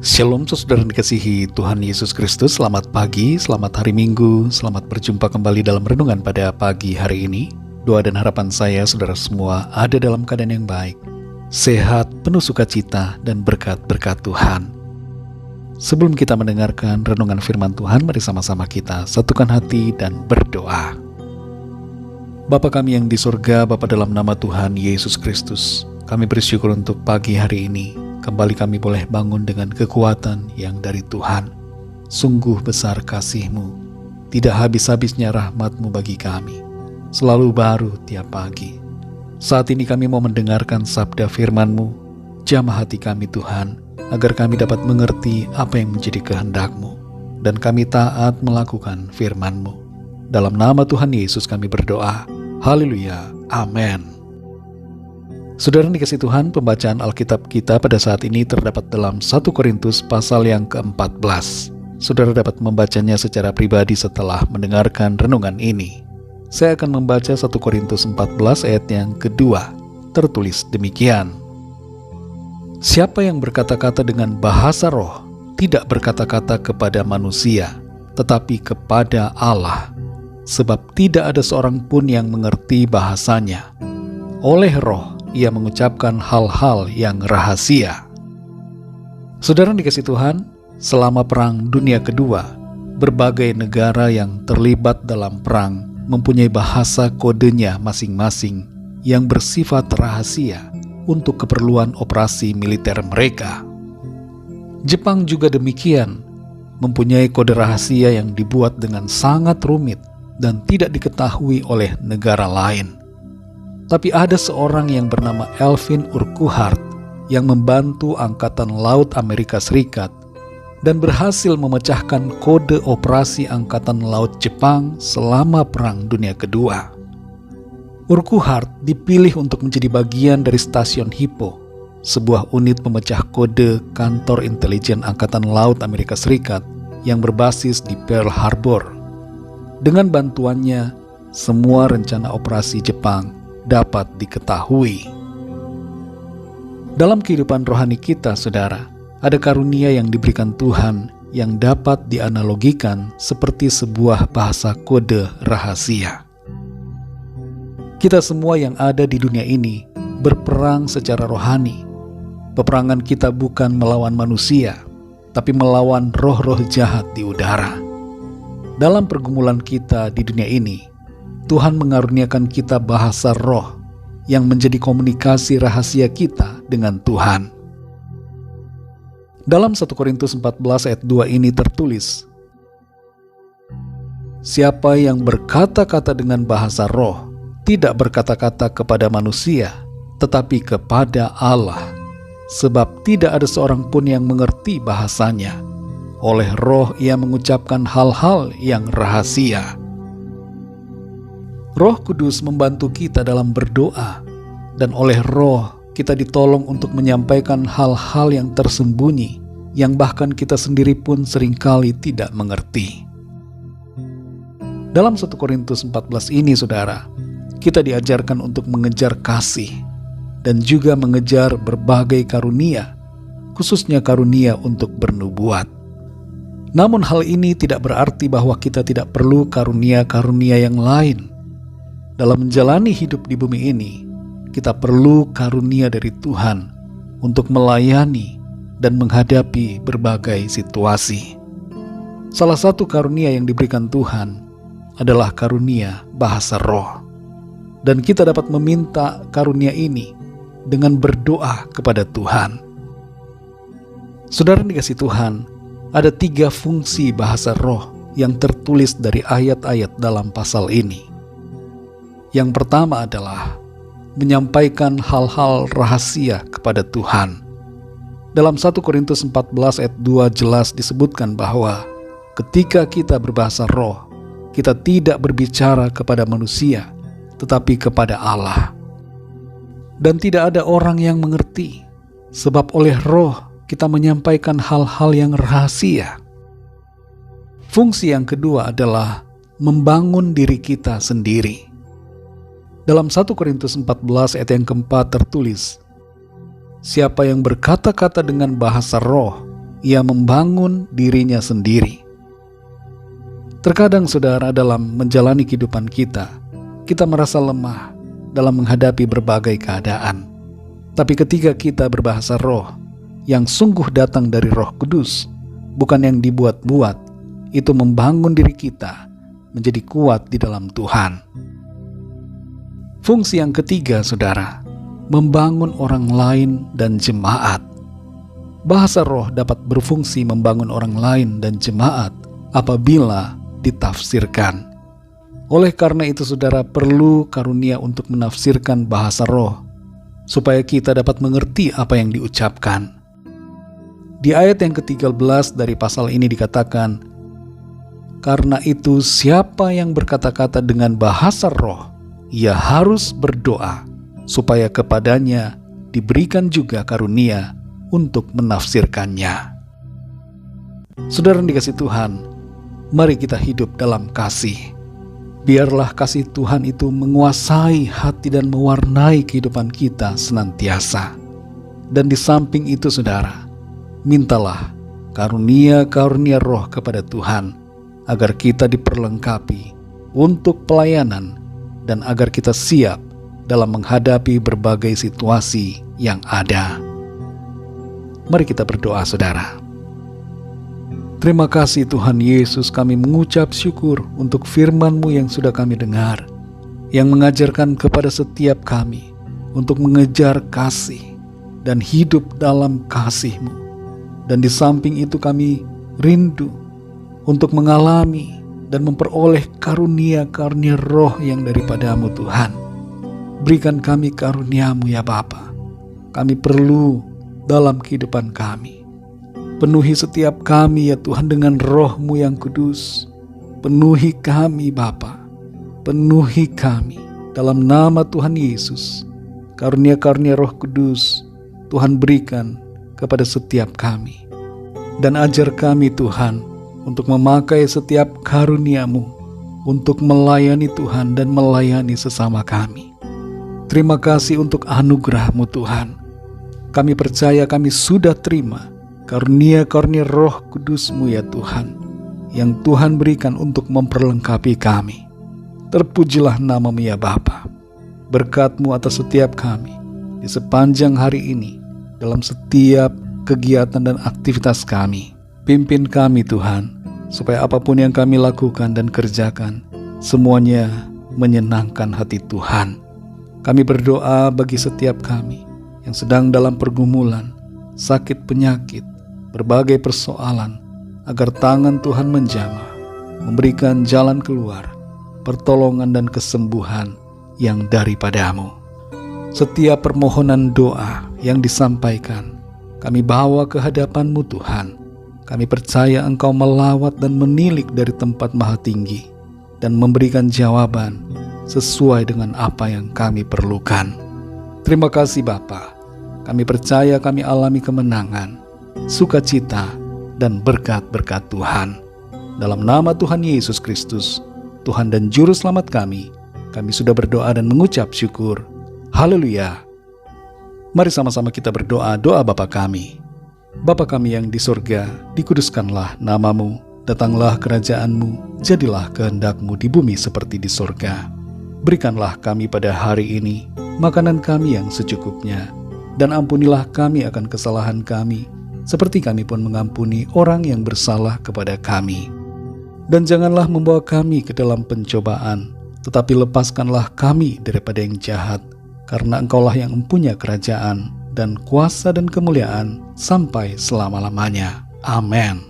Shalom saudara dikasihi Tuhan Yesus Kristus. Selamat pagi, selamat hari Minggu. Selamat berjumpa kembali dalam renungan pada pagi hari ini. Doa dan harapan saya saudara semua ada dalam keadaan yang baik, sehat, penuh sukacita dan berkat-berkat Tuhan. Sebelum kita mendengarkan renungan firman Tuhan, mari sama-sama kita satukan hati dan berdoa. Bapa kami yang di surga, Bapa dalam nama Tuhan Yesus Kristus, kami bersyukur untuk pagi hari ini. Kembali kami boleh bangun dengan kekuatan yang dari Tuhan. Sungguh besar kasih-Mu, tidak habis-habisnya rahmat-Mu bagi kami, selalu baru tiap pagi. Saat ini kami mau mendengarkan sabda firman-Mu. Jamah hati kami Tuhan, agar kami dapat mengerti apa yang menjadi kehendak-Mu, dan kami taat melakukan firman-Mu. Dalam nama Tuhan Yesus kami berdoa. Haleluya. Amin. Saudara dikasih Tuhan, pembacaan Alkitab kita pada saat ini terdapat dalam 1 Korintus pasal yang ke-14. Saudara dapat membacanya secara pribadi setelah mendengarkan renungan ini. Saya akan membaca 1 Korintus 14 ayat yang kedua. Tertulis demikian. Siapa yang berkata-kata dengan bahasa roh, tidak berkata-kata kepada manusia, tetapi kepada Allah. Sebab tidak ada seorang pun yang mengerti bahasanya. Oleh roh, ia mengucapkan hal-hal yang rahasia. Saudara dikasih Tuhan, selama Perang Dunia Kedua, berbagai negara yang terlibat dalam perang mempunyai bahasa kodenya masing-masing yang bersifat rahasia untuk keperluan operasi militer mereka. Jepang juga demikian, mempunyai kode rahasia yang dibuat dengan sangat rumit dan tidak diketahui oleh negara lain. Tapi ada seorang yang bernama Alvin Urquhart yang membantu Angkatan Laut Amerika Serikat dan berhasil memecahkan kode operasi Angkatan Laut Jepang selama Perang Dunia Kedua. Urquhart dipilih untuk menjadi bagian dari Stasiun Hippo, sebuah unit pemecah kode kantor intelijen Angkatan Laut Amerika Serikat yang berbasis di Pearl Harbor. Dengan bantuannya, semua rencana operasi Jepang dapat diketahui. Dalam kehidupan rohani kita, saudara, ada karunia yang diberikan Tuhan yang dapat dianalogikan seperti sebuah bahasa kode rahasia. Kita semua yang ada di dunia ini berperang secara rohani. Peperangan kita bukan melawan manusia, tapi melawan roh-roh jahat di udara. Dalam pergumulan kita di dunia ini, Tuhan mengaruniakan kita bahasa roh yang menjadi komunikasi rahasia kita dengan Tuhan. Dalam 1 Korintus 14 ayat 2 ini tertulis, siapa yang berkata-kata dengan bahasa roh, tidak berkata-kata kepada manusia, tetapi kepada Allah. Sebab tidak ada seorang pun yang mengerti bahasanya. Oleh roh ia mengucapkan hal-hal yang rahasia. Roh Kudus membantu kita dalam berdoa, dan oleh roh kita ditolong untuk menyampaikan hal-hal yang tersembunyi, yang bahkan kita sendiri pun seringkali tidak mengerti. Dalam 1 Korintus 14 ini, saudara, kita diajarkan untuk mengejar kasih, dan juga mengejar berbagai karunia, khususnya karunia untuk bernubuat. Namun hal ini tidak berarti bahwa kita tidak perlu karunia-karunia yang lain. Dalam menjalani hidup di bumi ini, kita perlu karunia dari Tuhan untuk melayani dan menghadapi berbagai situasi. Salah satu karunia yang diberikan Tuhan adalah karunia bahasa roh. Dan kita dapat meminta karunia ini dengan berdoa kepada Tuhan. Saudara dikasih Tuhan, ada 3 fungsi bahasa roh yang tertulis dari ayat-ayat dalam pasal ini. Yang pertama adalah menyampaikan hal-hal rahasia kepada Tuhan. Dalam 1 Korintus 14 ayat 2 jelas disebutkan bahwa ketika kita berbahasa roh, kita tidak berbicara kepada manusia, tetapi kepada Allah. Dan tidak ada orang yang mengerti, sebab oleh roh kita menyampaikan hal-hal yang rahasia. Fungsi yang kedua adalah membangun diri kita sendiri. Dalam 1 Korintus 14 ayat yang keempat tertulis, siapa yang berkata-kata dengan bahasa roh, ia membangun dirinya sendiri. Terkadang saudara, dalam menjalani kehidupan kita merasa lemah dalam menghadapi berbagai keadaan. Tapi ketika kita berbahasa roh yang sungguh datang dari Roh Kudus, bukan yang dibuat-buat, itu membangun diri kita menjadi kuat di dalam Tuhan. Fungsi yang ketiga, saudara, membangun orang lain dan jemaat. Bahasa roh dapat berfungsi membangun orang lain dan jemaat apabila ditafsirkan. Oleh karena itu, saudara, perlu karunia untuk menafsirkan bahasa roh, supaya kita dapat mengerti apa yang diucapkan. Di ayat yang ke-13 dari pasal ini dikatakan, "Karena itu siapa yang berkata-kata dengan bahasa roh, ia harus berdoa, supaya kepadanya diberikan juga karunia untuk menafsirkannya." Saudara yang dikasihi Tuhan, mari kita hidup dalam kasih. Biarlah kasih Tuhan itu menguasai hati dan mewarnai kehidupan kita senantiasa. Dan di samping itu, saudara, mintalah karunia-karunia roh kepada Tuhan, agar kita diperlengkapi untuk pelayanan dan agar kita siap dalam menghadapi berbagai situasi yang ada. Mari kita berdoa, saudara. Terima kasih Tuhan Yesus, kami mengucap syukur untuk firman-Mu yang sudah kami dengar, yang mengajarkan kepada setiap kami untuk mengejar kasih dan hidup dalam kasih-Mu. Dan di samping itu kami rindu untuk mengalami dan memperoleh karunia-karunia roh yang daripada-Mu Tuhan. Berikan kami karunia-Mu ya Bapa. Kami perlu dalam kehidupan kami. Penuhi setiap kami ya Tuhan dengan roh-Mu yang kudus. Penuhi kami Bapa. Penuhi kami dalam nama Tuhan Yesus. Karunia-karunia roh kudus Tuhan berikan kepada setiap kami. Dan ajar kami Tuhan untuk memakai setiap karunia-Mu untuk melayani Tuhan dan melayani sesama kami. Terima kasih untuk anugerah-Mu Tuhan. Kami percaya kami sudah terima karunia-karunia roh kudus-Mu ya Tuhan, yang Tuhan berikan untuk memperlengkapi kami. Terpujilah nama-Mu ya Bapa. Berkat-Mu atas setiap kami di sepanjang hari ini, dalam setiap kegiatan dan aktivitas kami. Pimpin kami Tuhan, supaya apapun yang kami lakukan dan kerjakan, semuanya menyenangkan hati Tuhan. Kami berdoa bagi setiap kami yang sedang dalam pergumulan, sakit penyakit, berbagai persoalan, agar tangan Tuhan menjamah, memberikan jalan keluar, pertolongan dan kesembuhan yang daripada-Mu. Setiap permohonan doa yang disampaikan, kami bawa ke hadapan-Mu Tuhan. Kami percaya Engkau melawat dan menilik dari tempat maha tinggi, dan memberikan jawaban sesuai dengan apa yang kami perlukan. Terima kasih Bapa. Kami percaya kami alami kemenangan, sukacita, dan berkat-berkat Tuhan. Dalam nama Tuhan Yesus Kristus, Tuhan dan Juru Selamat kami sudah berdoa dan mengucap syukur. Haleluya. Mari sama-sama kita berdoa doa Bapa kami. Bapa kami yang di surga, dikuduskanlah nama-Mu, datanglah kerajaan-Mu, jadilah kehendak-Mu di bumi seperti di surga. Berikanlah kami pada hari ini makanan kami yang secukupnya, dan ampunilah kami akan kesalahan kami, seperti kami pun mengampuni orang yang bersalah kepada kami. Dan janganlah membawa kami ke dalam pencobaan, tetapi lepaskanlah kami daripada yang jahat, karena Engkaulah yang mempunyai kerajaan dan kuasa dan kemuliaan sampai selama-lamanya. Amin.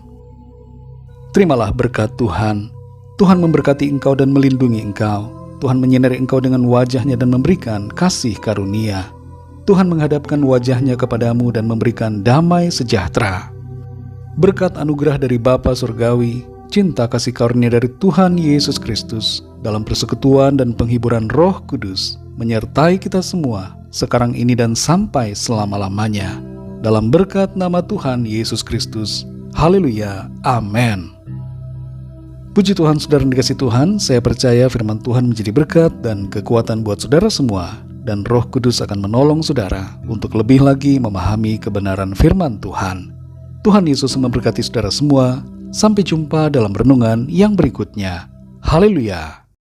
Terimalah berkat Tuhan. Tuhan memberkati engkau dan melindungi engkau. Tuhan menyinari engkau dengan wajah-Nya dan memberikan kasih karunia. Tuhan menghadapkan wajah-Nya kepadamu dan memberikan damai sejahtera. Berkat anugerah dari Bapa Surgawi, cinta kasih karunia dari Tuhan Yesus Kristus, dalam persekutuan dan penghiburan Roh Kudus, menyertai kita semua, sekarang ini dan sampai selama-lamanya. Dalam berkat nama Tuhan Yesus Kristus. Haleluya. Amin. Puji Tuhan, saudara yang dikasihi Tuhan, saya percaya firman Tuhan menjadi berkat dan kekuatan buat saudara semua. Dan Roh Kudus akan menolong saudara untuk lebih lagi memahami kebenaran firman Tuhan. Tuhan Yesus memberkati saudara semua. Sampai jumpa dalam renungan yang berikutnya. Haleluya!